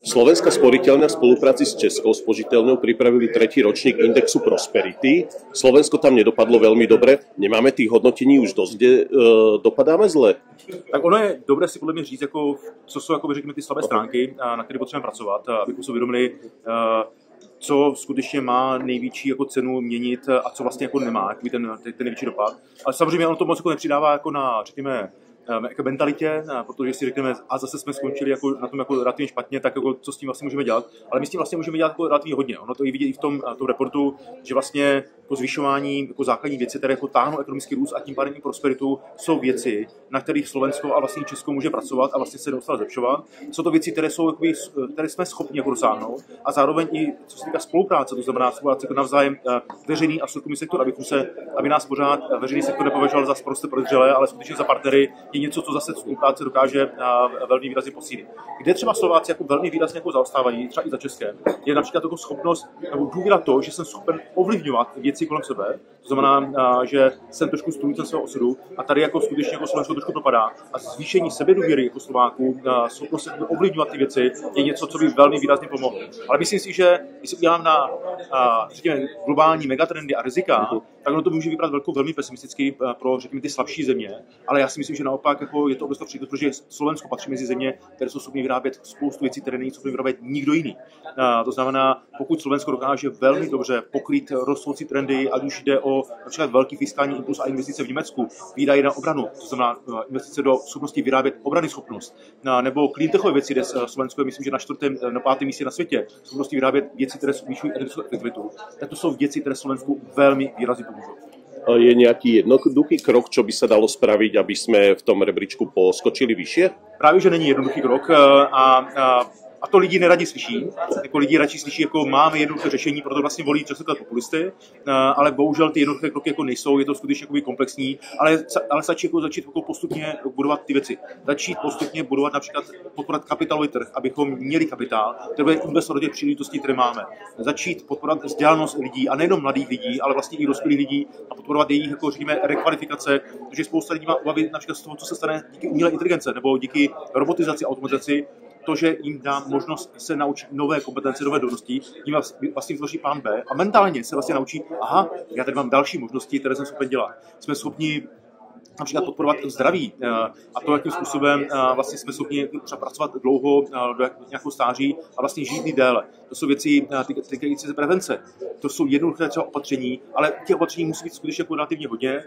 Slovenská sporiteľňa v spolupráci s Českou spořiteľňou pripravili tretí ročník indexu Prosperity. Slovensko tam nedopadlo veľmi dobre. Nemáme tých hodnotení už dosť, kde dopadáme zle? Tak ono je dobré si podle mě říct, jako, co jsou jako, řekněme, ty slabé stránky, na které potřebujeme pracovat, abychom si uvědomili, co skutečně má největší jako cenu měnit a co vlastně jako nemá, jaký ten největší dopad. Ale samozřejmě ono to moc jako nepřidává jako na, řekněme, jako mentalitě, protože si řekneme, a zase jsme skončili jako na tom jako relativně špatně, tak jako co s tím vlastně můžeme dělat. Ale my s tím vlastně můžeme dělat jako relativně hodně. Ono to i vidět i v tom reportu, že vlastně jako zvyšování jako základní věci, které jako táhnou ekonomický růst a tím pádem i prosperitu, jsou věci, na kterých Slovensko a vlastně Česko může pracovat a vlastně se neustále zlepšovat. Jsou to věci, které jsou jakoby, které jsme schopni jako dosáhnout a zároveň i co se týká spolupráce, to znamená spolupráce jako navzájem veřejný a soukromý sektor, aby nás pořád veřejný sektor nepovažoval za sprosté podezřelé, ale skutečně za partnery, je něco, co zase spolupráce dokáže velmi výrazně posílit. Kde třeba Slováci jako velmi výrazně jako zaostávají, třeba i za Českém, je například jako schopnost nebo důvěra to, že jsem schopen ovlivňovat věci kolem sebe. To znamená, že jsem trošku strůjcem svého osudu a tady jako skutečně jako Slovensko trošku propadá. A zvýšení sebedůvěry jako Slováků, schopnost ovlivňovat ty věci je něco, co by velmi výrazně pomohlo. Ale myslím si, že když se udělám na řekněme, globální megatrendy a rizika, tak ono to může vypadat velmi pesimisticky pro řekněme, ty slabší země. Ale já si myslím, že naopak jako je to obrovská příležitost, protože Slovensko patří mezi země, které jsou schopny vyrábět spoustu věcí, které není schopný vyrábět nikdo jiný. To znamená, pokud Slovensko dokáže velmi dobře pokrýt rostoucí trendy, ať už jde o například velký fiskální impuls a investice v Německu, výdaje na obranu, to znamená investice do schopnosti vyrábět obrany schopnost, nebo cleantechové věci, kde Slovensko je, myslím, že na 5. místě na světě, schopnosti vyrábět věci, které zvýšují energetickou efektivitu. Tak to jsou věci, které Slovensku velmi výrazně pomůžou. Je nejaký jednoduchý krok, čo by sa dalo spraviť, aby sme v tom rebríčku poskočili vyššie? Právě, že není jednoduchý krok a to lidi neradi slyší. Jako lidi radši slyší, jako máme jednoduché řešení, proto vlastně volí častokrát populisty, ale bohužel ty jednoduché kroky jako nejsou, je to skutečně komplexní, ale stačí jako začít jako postupně budovat ty věci. Začít postupně budovat například podporovat kapitálový trh, abychom měli kapitál, který bude investovat do těch příležitostí, které máme. Začít podporovat vzdělanost lidí a nejenom mladých lidí, ale vlastně i dospělých lidí a podporovat jejich jako řekněme rekvalifikace, protože spousta lidí má obavy například z toho, co se stane díky umělé inteligence nebo díky robotizaci a automatizaci. To, že jim dá možnost se naučit nové kompetence, nové dovednosti, jim vlastně vytvoří plán B a mentálně se vlastně naučí, aha, já tady mám další možnosti, které jsem schopen dělat. Jsme schopni například podporovat zdraví a to, jakým způsobem vlastně jsme schopni třeba pracovat dlouho do nějakého stáří a vlastně žít déle. To jsou věci týkající se prevence. To jsou jednoduché třeba opatření, ale těch opatření musí být skutečně jako relativně hodně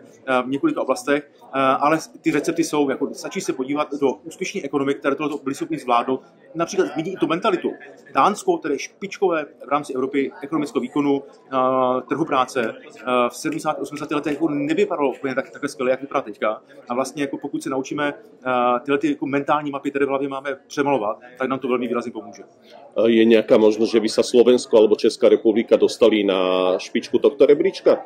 v několika oblastech, ale ty recepty jsou, jako stačí se podívat do úspěšných ekonomik, které tohle byly schopny zvládnout. Například zmínit i tu mentalitu. Dánsko, které je špičkové v rámci Evropy ekonomického výkonu, trhu práce, v 70. a 80. letech jako nevypadalo úplně takhle skvěle, jak vypadá teďka. A vlastně jako pokud se naučíme tyhle ty jako mentální mapy, které v hlavě máme přemalovat, tak nám to velmi výrazně pomůže. Je nějaká možnost, že by sa Slovensko alebo Česká republika dostali na špičku tohto rebríčka?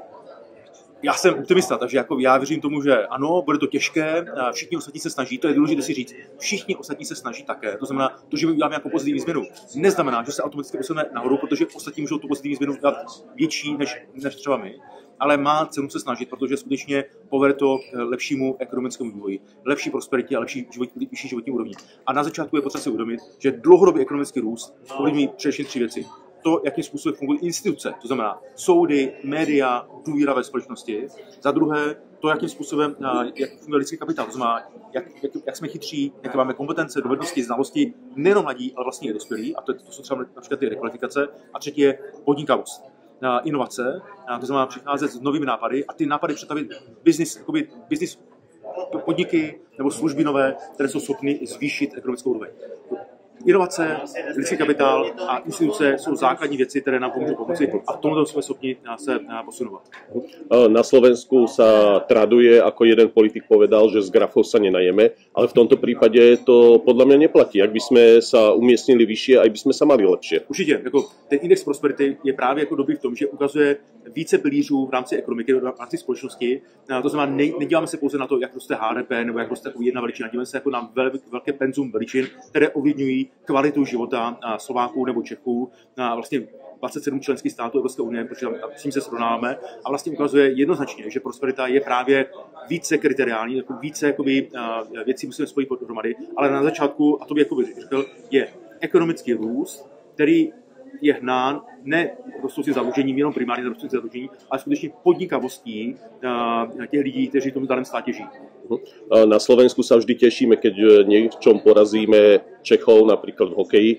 Já jsem optimista, takže jako já věřím tomu, že ano, bude to těžké, všichni ostatní se snaží, to je důležité si říct, všichni ostatní se snaží také, to znamená, to, že my uděláme jako pozitivní změnu, neznamená, že se automaticky posuneme nahoru, protože ostatní můžou tu pozitivní změnu udělat větší než třeba my, ale má cenu se snažit, protože skutečně povede to k lepšímu ekonomickému vývoji, lepší prosperitě a vyšší životní úrovni. A na začátku je potřeba si uvědomit, že dlouhodobý ekonomický růst ovlivní především 3 věci. To, jakým způsobem fungují instituce, to znamená soudy, média, důvěra ve společnosti. Za druhé, to, jakým způsobem jak funguje lidský kapitál, to znamená, jak jsme chytří, jaké máme kompetence, dovednosti, znalosti, nejenom mladí, ale vlastně i dospělí, a to jsou třeba například ty rekvalifikace. A třetí je podnikavost, inovace, to znamená přicházet s novými nápady a ty nápady představit business podniky nebo služby nové, které jsou schopny zvýšit ekonomickou úroveň. Inovace, lidský kapitál a instituce jsou základní věci, které nám pomůžou pomoci a v tomto jsme schopni se posunovat. Na Slovensku sa traduje, ako jeden politik povedal, že z grafov sa nenajeme, ale v tomto prípade to podľa mňa neplatí. Ak by sme sa umiestnili vyššie, aj by sme sa mali lepšie. Určitě, jako ten index prosperity je právě jako dobrý v tom, že ukazuje více pilířů v rámci ekonomiky, v rámci společnosti. To znamená, nedíváme se pouze na to, jak roste HDP nebo jak roste jedna veličina, díváme se jako na velké penzum veličin, které ovlivňují kvalitu života Slováků nebo Čechů, vlastně 27 členských států Evropské unie, protože s tím se srovnáváme a vlastně ukazuje jednoznačně, že prosperita je právě více kriteriální, jako více jakoby, věcí musíme spojit dohromady, ale na začátku, a to by jakoby řekl, je ekonomický růst, který je hnán ne rostoucím zadlužením, jenom primárně rostoucím zadlužení, ale skutečně podnikavostí těch lidí, kteří v tom daném státě žijí. Na Slovensku sa vždy tešíme, keď niečom porazíme Čechov, napríklad v hokeji.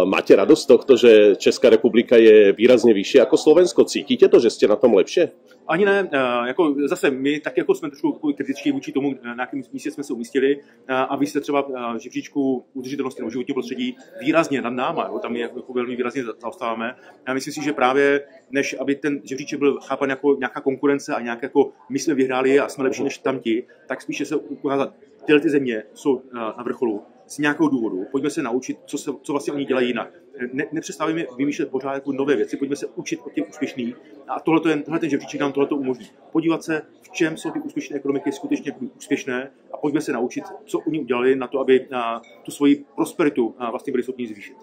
Máte radosť z tohto, že Česká republika je výrazne vyššie ako Slovensko? Cítite to, že ste na tom lepšie? Ani ne, jako zase my tak jako jsme trošku kritičtí vůči tomu, na jakém místě jsme se umístili a vy jste třeba v žebříčku udržitelnosti nebo životního prostředí výrazně nad náma, jo, tam je jako velmi výrazně zaostáváme. Já myslím si, že právě než aby ten žebříček byl chápan jako nějaká konkurence a nějak jako my jsme vyhráli a jsme lepší než tamti, tak spíše se ukázat, tyhle ty země jsou na vrcholu z nějakého důvodu. Pojďme se naučit, co vlastně oni dělají jinak. Nepřestávíme vymýšlet pořád jako nové věci, pojďme se učit od těch úspěšných a tohle ten žebříček nám tohle umožní. Podívat se, v čem jsou ty úspěšné ekonomiky skutečně úspěšné a pojďme se naučit, co oni udělali na to, aby tu svoji prosperitu vlastně byli schopni zvýšit.